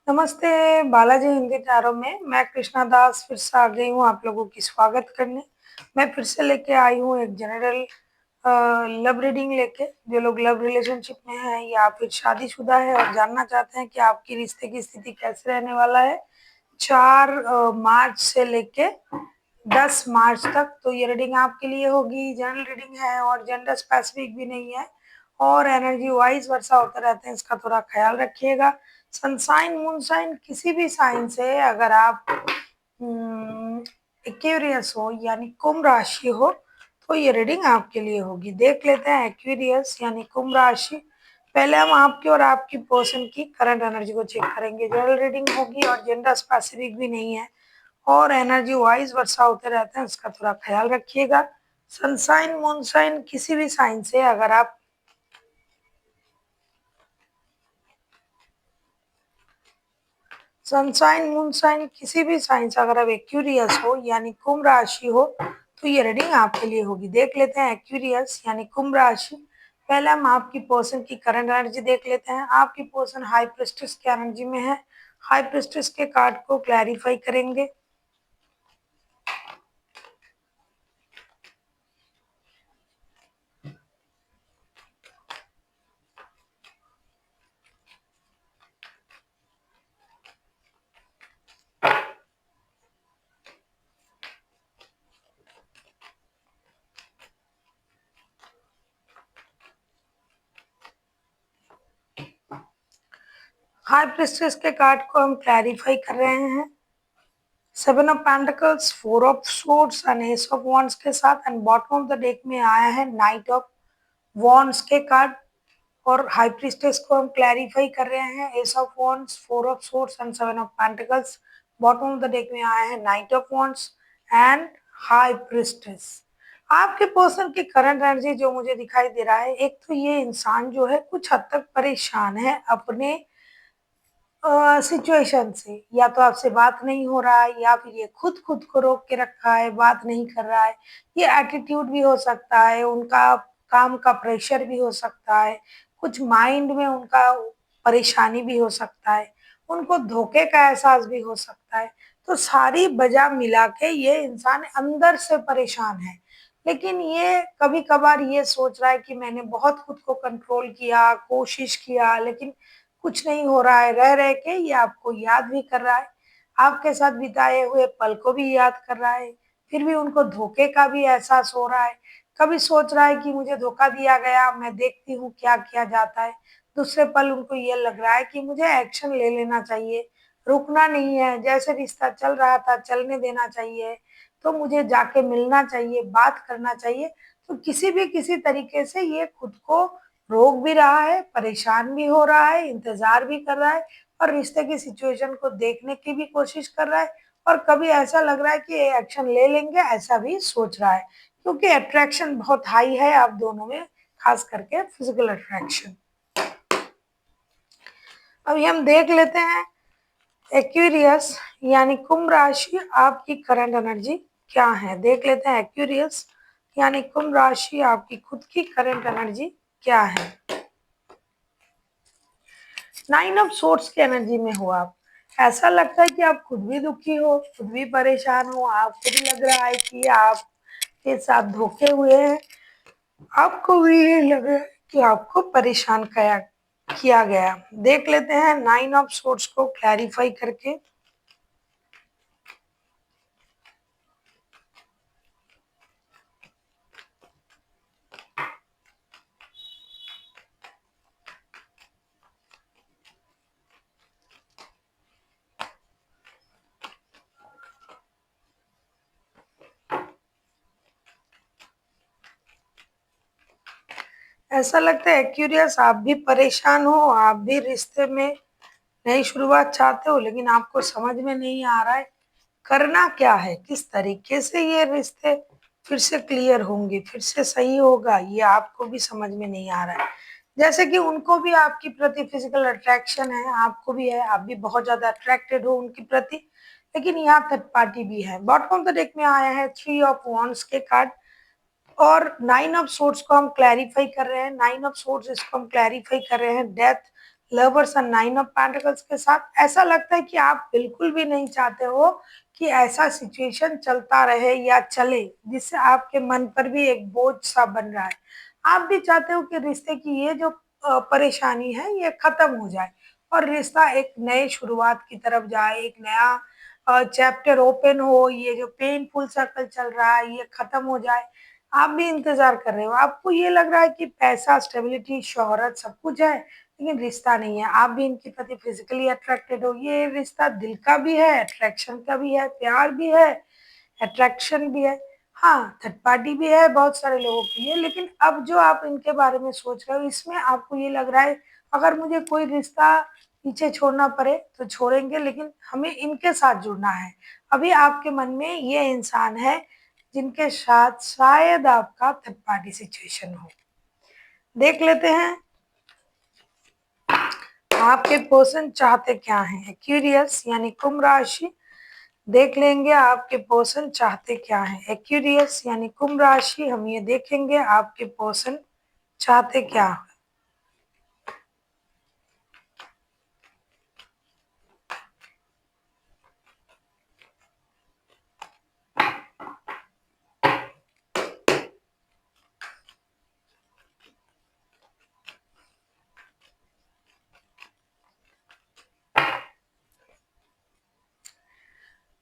नमस्ते बालाजी हिंदी टैरो में मैं कृष्णा दास फिर से आ गई हूँ आप लोगों की स्वागत करने। मैं फिर से लेके आई हूँ एक जनरल लव रीडिंग लेके। जो लोग लव रिलेशनशिप में हैं या फिर शादीशुदा है और जानना चाहते हैं कि आपकी रिश्ते की स्थिति कैसे रहने वाला है 4 मार्च से लेके 10 मार्च तक, तो ये रीडिंग आपके लिए होगी। जनरल रीडिंग है और जेंडर स्पेसिफिक भी नहीं है और एनर्जी वाइज वर्षा होते रहते हैं, इसका थोड़ा ख्याल रखिएगा। सनसाइन मूनसाइन किसी भी साइन से अगर आप एक्वेरियस हो यानी कुंभ राशि हो तो ये रीडिंग आपके लिए होगी। देख लेते हैं एक्वेरियस यानी कुंभ राशि। पहले हम आपकी और आपकी पर्सन की करंट एनर्जी को चेक करेंगे। जनरल रीडिंग होगी और जेंडर स्पेसिफिक भी नहीं है और एनर्जी वाइज वर्षा होते रहते हैं, इसका थोड़ा ख्याल रखिएगा। सनसाइन मूनसाइन किसी भी साइन से अगर आप सनसाइन मूनसाइन किसी भी साइन से अगर आप एक्वेरियस हो यानी कुंभ राशि हो तो ये रीडिंग आपके लिए होगी। देख लेते हैं एक्वेरियस यानी कुंभ राशि। पहले हम आपकी पर्सन की करंट एनर्जी देख लेते हैं। आपकी पर्सन हाई प्रिस्टेस की एनर्जी में है। हाई प्रिस्टेस के कार्ड को क्लैरिफाई करेंगे। हाई प्रिस्टेस के कार्ड को हम क्लैरिफाई कर रहे हैं। 7 of pentacles, 4 of swords and S of wands के साथ, and bottom of the deck में आया है नाइट ऑफ वॉन्ड्स के कार्ड। और हाई प्रीस्टेस को हम क्लैरिफाई कर रहे हैं। S of wands, 4 of swords and 7 of pentacles. Bottom of the deck में आया है night of wands and high priestess. आपके पर्सन की करंट एनर्जी जो मुझे दिखाई दे रहा है, एक तो ये इंसान जो है कुछ हद तक परेशान है अपने सिचुएशन से। या तो आपसे बात नहीं हो रहा है या फिर ये खुद खुद को रोक के रखा है, बात नहीं कर रहा है। ये एटीट्यूड भी हो सकता है, उनका काम का प्रेशर भी हो सकता है, कुछ माइंड में उनका परेशानी भी हो सकता है, उनको धोखे का एहसास भी हो सकता है। तो सारी वजह मिला के ये इंसान अंदर से परेशान है। लेकिन ये कभी कभार ये सोच रहा है कि मैंने बहुत खुद को कंट्रोल किया, कोशिश किया, लेकिन कुछ नहीं हो रहा है। रह रह के ये आपको याद भी कर रहा है, आपके साथ बिताए हुए पल को भी याद कर रहा है। फिर भी उनको धोखे का भी एहसास हो रहा है। कभी सोच रहा है कि मुझे धोखा दिया गया, मैं देखती हूँ क्या किया जाता है। दूसरे पल उनको ये लग रहा है कि मुझे एक्शन ले लेना चाहिए, रुकना नहीं है, जैसे रिश्ता चल रहा था चलने देना चाहिए, तो मुझे जाके मिलना चाहिए, बात करना चाहिए। तो किसी तरीके से ये खुद को रोक भी रहा है, परेशान भी हो रहा है, इंतजार भी कर रहा है और रिश्ते की सिचुएशन को देखने की भी कोशिश कर रहा है। और कभी ऐसा लग रहा है कि एक्शन ले लेंगे, ऐसा भी सोच रहा है, क्योंकि अट्रैक्शन बहुत हाई है आप दोनों में, खास करके फिजिकल अट्रैक्शन। अभी हम देख लेते हैं एक्वेरियस यानी कुंभ राशि आपकी करंट एनर्जी क्या है। देख लेते हैं एक्वेरियस यानी कुंभ राशि आपकी खुद की करंट एनर्जी क्या है। 9 ऑफ सोर्ट्स की एनर्जी में हो आप। ऐसा लगता है कि आप खुद भी दुखी हो, खुद भी परेशान हो, आपको भी लग रहा है कि आपके साथ धोखे हुए हैं, आपको भी ये लग रहा है कि आपको परेशान किया गया। देख लेते हैं 9 ऑफ सोर्ट्स को क्लैरिफाई करके। ऐसा लगता है क्यूरियस आप भी परेशान हो, आप भी रिश्ते में नई शुरुआत चाहते हो, लेकिन आपको समझ में नहीं आ रहा है करना क्या है, किस तरीके से ये रिश्ते फिर से क्लियर होंगे, फिर से सही होगा, ये आपको भी समझ में नहीं आ रहा है। जैसे कि उनको भी आपकी प्रति फिजिकल अट्रैक्शन है, आपको भी है, आप भी बहुत ज्यादा अट्रैक्टेड हो उनकी प्रति, लेकिन यहाँ थर्ड पार्टी भी है। बॉटम ऑफ द डेक में आया है 3 ऑफ वॉन्ड्स के कार्ड और 9 ऑफ सोर्ट्स को हम क्लैरिफाई कर रहे हैं। 9 ऑफ सोर्ट्स इसको हम क्लैरिफाई कर रहे हैं डेथ, लवर्स और 9 ऑफ पेंटिकल्स के साथ ऐसा लगता है कि आप बिल्कुल भी नहीं चाहते हो कि ऐसा सिचुएशन चलता रहे या चले, जिससे आपके मन पर भी एक बोझ सा बन रहा है। आप भी चाहते हो कि रिश्ते की ये जो परेशानी है ये खत्म हो जाए और रिश्ता एक नए शुरुआत की तरफ जाए, एक नया चैप्टर ओपन हो, ये जो पेनफुल सर्कल चल रहा है ये खत्म हो जाए। आप भी इंतजार कर रहे हो, आपको ये लग रहा है कि पैसा, स्टेबिलिटी, शोहरत सब कुछ है, लेकिन रिश्ता नहीं है। आप भी इनके प्रति फिजिकली अट्रैक्टेड हो, ये रिश्ता दिल का भी है, अट्रैक्शन का भी है, प्यार भी है, अट्रैक्शन भी है। हाँ, थर्ड पार्टी भी है बहुत सारे लोगों के लिए, लेकिन अब जो आप इनके बारे में सोच रहे हो इसमें आपको ये लग रहा है अगर मुझे कोई रिश्ता पीछे छोड़ना पड़े तो छोड़ेंगे, लेकिन हमें इनके साथ जुड़ना है। अभी आपके मन में ये इंसान है जिनके साथ शायद आपका थर्ड पार्टी सिचुएशन हो। देख लेते हैं आपके पर्सन चाहते क्या हैं। एक्वेरियस यानी कुंभ राशि, देख लेंगे आपके पर्सन चाहते क्या हैं। एक्वेरियस यानी कुंभ राशि, हम ये देखेंगे आपके पर्सन चाहते क्या है।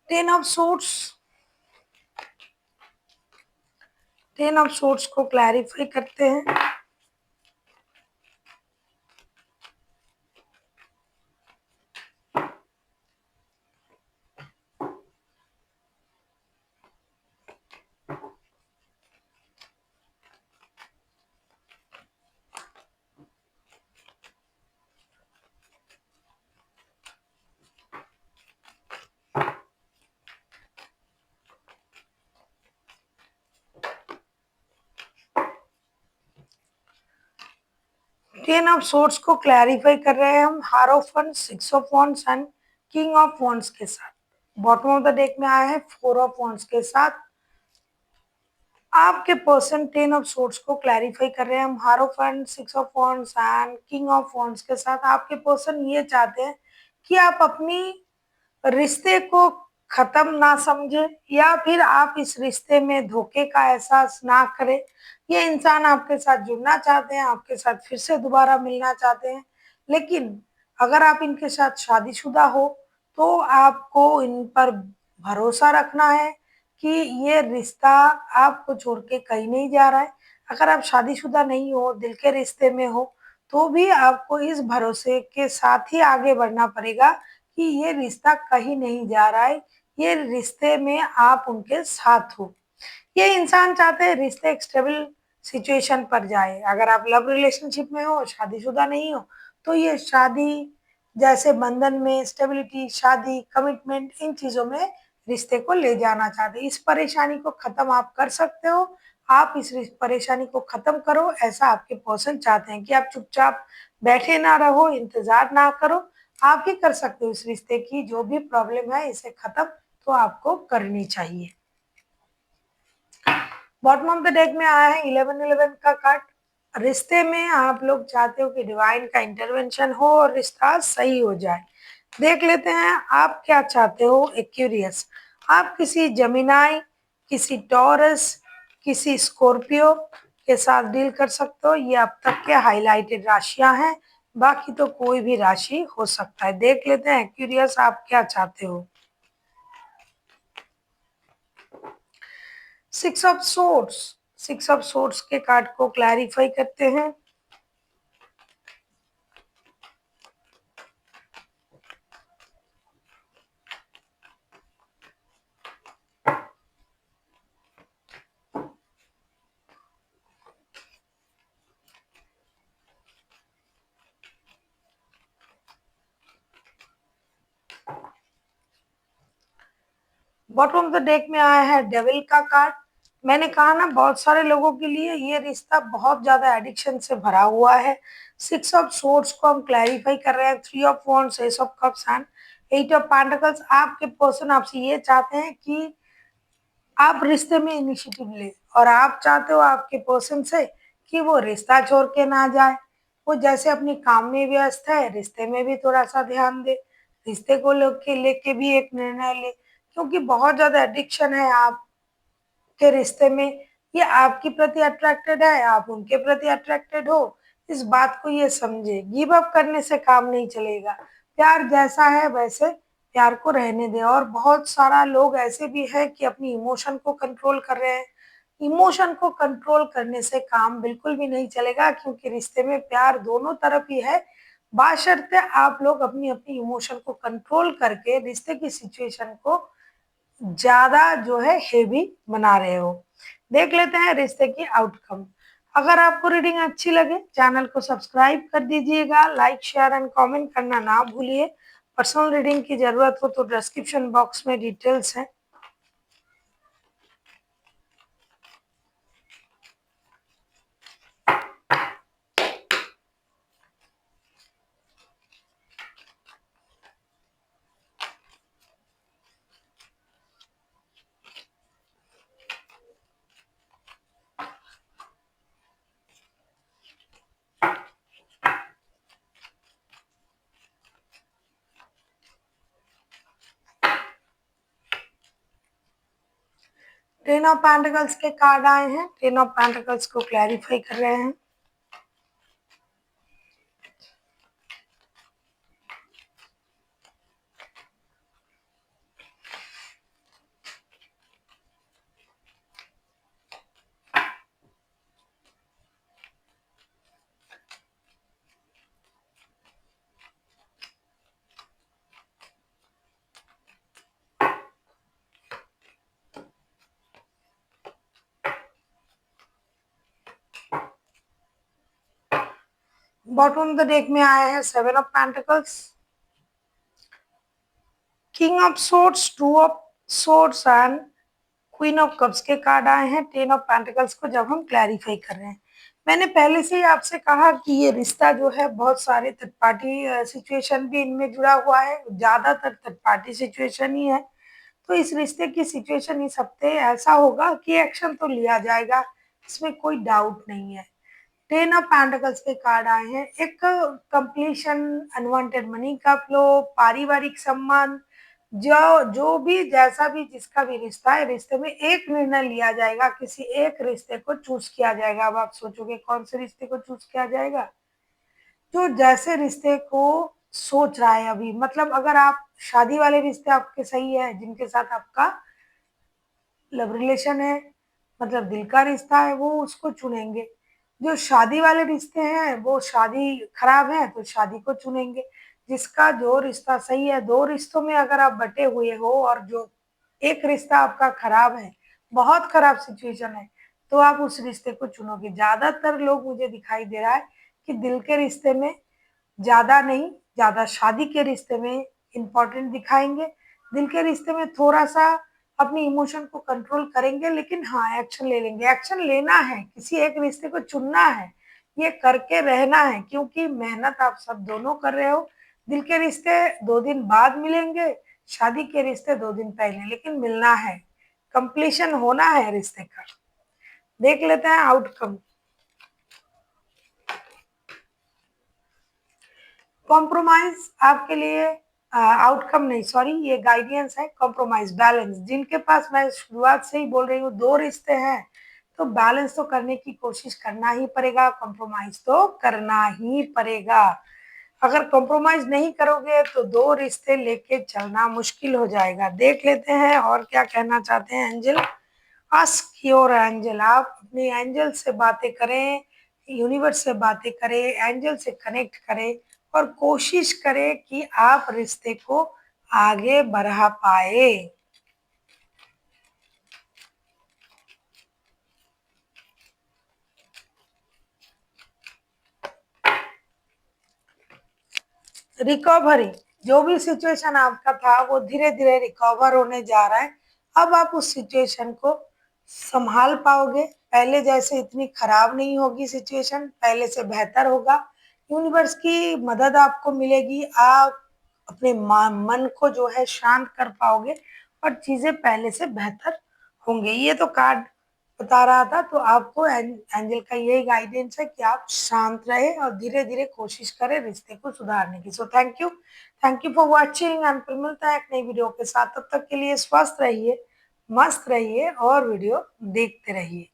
10 ऑफ सोर्ट्स, 10 ऑफ सोर्ट्स को क्लैरिफाई करते हैं। टेन ऑफ सोर्ट्स को क्लैरिफाई कर रहे हैं हम हारोफन, 6 of wands and king of wands के साथ। बॉटम ऑफ द डेक में आया है 4 ऑफ वॉन्ड्स के साथ। आपके पर्सन 10 ऑफ सोर्ट्स को क्लैरिफाई कर रहे हैं हम हारोफन, 6 of wands and king of wands के साथ। आपके पर्सन ये चाहते हैं कि आप अपनी रिश्ते को खत्म ना समझे या फिर आप इस रिश्ते में धोखे का एहसास ना करें। ये इंसान आपके साथ जुड़ना चाहते हैं, आपके साथ फिर से दोबारा मिलना चाहते हैं, लेकिन अगर आप इनके साथ शादीशुदा हो तो आपको इन पर भरोसा रखना है कि ये रिश्ता आपको छोड़ के कहीं नहीं जा रहा है। अगर आप शादीशुदा नहीं हो, दिल के रिश्ते में हो, तो भी आपको इस भरोसे के साथ ही आगे बढ़ना पड़ेगा कि ये रिश्ता कहीं नहीं जा रहा है, ये रिश्ते में आप उनके साथ हो। ये इंसान चाहते हैं रिश्ते एक स्टेबल सिचुएशन पर जाए। अगर आप लव रिलेशनशिप में हो, शादीशुदा नहीं हो, तो ये शादी जैसे बंधन में स्टेबिलिटी, शादी, कमिटमेंट, इन चीजों में रिश्ते को ले जाना चाहते हैं। इस परेशानी को खत्म आप कर सकते हो। आप इस परेशानी को खत्म करो, ऐसा आपके पर्सन चाहते हैं कि आप चुपचाप बैठे ना रहो, इंतजार ना करो। आप ही कर सकते हो इस रिश्ते की जो भी प्रॉब्लम है इसे खत्म, तो आपको करनी चाहिए। बॉटम ऑफ द डेक में आया है 11-11 का कार्ड। रिश्ते में आप लोग चाहते हो कि डिवाइन का इंटरवेंशन हो और रिश्ता सही हो जाए। देख लेते हैं आप क्या चाहते हो। एक्वेरियस, आप किसी जमिनाई, किसी टॉरस, किसी स्कॉर्पियो के साथ डील कर सकते हो। ये अब तक के हाईलाइटेड राशियां हैं, बाकी तो कोई भी राशि हो सकता है। देख लेते हैं एक्वेरियस आप क्या चाहते हो। 6 ऑफ सोर्ड्स, 6 ऑफ सोर्ड्स के कार्ड को क्लैरिफाई करते हैं। बॉटम ऑफ द डेक में आया है डेविल का कार्ड। मैंने कहा ना बहुत सारे लोगों के लिए ये रिश्ता बहुत ज्यादा एडिक्शन से भरा हुआ है। 6 ऑफ सोर्ड्स को हम क्लैरिफाई कर रहे हैं। 3 of wands, S of cups and 8 of pentacles. आपके पर्सन आपसे ये चाहते हैं कि आप रिश्ते में इनिशिएटिव ले और आप चाहते हो आपके पर्सन से कि वो रिश्ता छोड़ के ना जाए। वो जैसे अपने काम में व्यस्त है, रिश्ते में भी थोड़ा-सा ध्यान दे। रिश्ते को लेके भी एक निर्णय ले, क्योंकि बहुत ज़्यादा एडिक्शन है आपके रिश्ते में। ये आपके प्रति अट्रैक्टेड है, आप उनके प्रति अट्रैक्टेड हो, इस बात को ये समझे। गिव अप करने से काम नहीं चलेगा। प्यार जैसा है वैसे प्यार को रहने दें। और बहुत सारा लोग ऐसे भी हैं कि अपनी इमोशन को कंट्रोल कर रहे हैं। इमोशन को कंट्रोल करने से काम बिल्कुल भी नहीं चलेगा, क्योंकि रिश्ते में प्यार दोनों तरफ ही है। बशर्ते आप लोग अपनी-अपनी इमोशन को कंट्रोल करके रिश्ते की सिचुएशन को ज़्यादा जो है हेवी बना रहे हो। देख लेते हैं रिश्ते की आउटकम। अगर आपको रीडिंग अच्छी लगे, चैनल को सब्सक्राइब कर दीजिएगा, लाइक, शेयर एंड कमेंट करना ना भूलिए। पर्सनल रीडिंग की ज़रूरत हो तो डिस्क्रिप्शन बॉक्स में डिटेल्स हैं। टेन ऑफ पेंटिकल्स के कार्ड आए हैं। टेन ऑफ पेंटिकल्स को क्लैरिफाई कर रहे हैं। बॉटम ऑफ द डेक में आया है seven of pentacles, king of swords, two of swords and queen of cups के कार्ड आए हैं टेन ऑफ पेंटिकल्स को जब हम क्लैरिफाई कर रहे हैं। मैंने पहले से ही आपसे कहा कि ये रिश्ता जो है बहुत सारे थर्ड पार्टी सिचुएशन भी इनमें जुड़ा हुआ है, ज़्यादातर थर्ड पार्टी सिचुएशन ही है। तो इस रिश्ते की सिचुएशन इस हफ्ते ऐसा होगा कि एक्शन तो लिया जाएगा, इसमें कोई डाउट नहीं है। टेन ऑफ पेंटिकल्स के कार्ड आए हैं, एक कंप्लीशन, अनवांटेड मनी का फ्लो, पारिवारिक सम्मान, जो जो भी जैसा भी जिसका भी रिश्ता है, रिश्ते में एक निर्णय लिया जाएगा, किसी एक रिश्ते को चूज किया जाएगा। अब आप सोचोगे कौन से रिश्ते को चूज किया जाएगा? जो जैसे रिश्ते को सोच रहा है अभी, मतलब अगर आप शादी वाले रिश्ते आपके सही है, जिनके साथ आपका लव रिलेशन है, मतलब दिल का रिश्ता है, वो उसको चुनेंगे। जो शादी वाले रिश्ते हैं वो शादी खराब है तो शादी को चुनेंगे। जिसका जो रिश्ता सही है, दो रिश्तों में अगर आप बटे हुए हो और जो एक रिश्ता आपका खराब है, बहुत खराब सिचुएशन है, तो आप उस रिश्ते को चुनोगे। ज्यादातर लोग मुझे दिखाई दे रहा है कि दिल के रिश्ते में ज़्यादा नहीं, ज़्यादा शादी के रिश्ते में इम्पोर्टेंट दिखाएँगे। दिल के रिश्ते में थोड़ा-सा अपनी इमोशन को कंट्रोल करेंगे, लेकिन हाँ, एक्शन ले लेंगे। एक्शन लेना है, किसी एक रिश्ते को चुनना है, ये करके रहना है, क्योंकि मेहनत आप सब दोनों कर रहे हो। दिल के रिश्ते 2 दिन बाद मिलेंगे, शादी के रिश्ते 2 दिन पहले, लेकिन मिलना है, कंप्लीशन होना है रिश्ते का। देख लेते हैं आउटकम। कॉम्प्रोमाइज आपके लिए आउटकम नहीं, सॉरी, ये गाइडेंस है। कॉम्प्रोमाइज, बैलेंस, जिनके पास, मैं शुरुआत से ही बोल रही हूँ, दो रिश्ते हैं तो बैलेंस तो करने की कोशिश करना ही पड़ेगा, कॉम्प्रोमाइज तो करना ही पड़ेगा। अगर कॉम्प्रोमाइज नहीं करोगे तो दो रिश्ते लेके चलना मुश्किल हो जाएगा। देख लेते हैं और क्या कहना चाहते हैं एंजल। आस्क योर एंजल, आप अपने एंजल से बातें करें, यूनिवर्स से बातें करें, एंजल से कनेक्ट करें और कोशिश करें कि आप रिश्ते को आगे बढ़ा पाए। रिकवरी, जो भी सिचुएशन आपका था वो धीरे धीरे रिकवर होने जा रहा है। अब आप उस सिचुएशन को संभाल पाओगे, पहले जैसे इतनी खराब नहीं होगी सिचुएशन, पहले से बेहतर होगा। यूनिवर्स की मदद आपको मिलेगी, आप अपने मन को जो है शांत कर पाओगे और चीजें पहले से बेहतर होंगे। ये तो कार्ड बता रहा था, तो आपको एंजल का यही गाइडेंस है कि आप शांत रहे और धीरे-धीरे कोशिश करें रिश्ते को सुधारने की। So thank you for watching and फिर मिलते हैं एक नई वीडियो के साथ। तब तक के लिए स्वस्थ रहिए, मस्त रहिए और वीडियो देखते रहिए।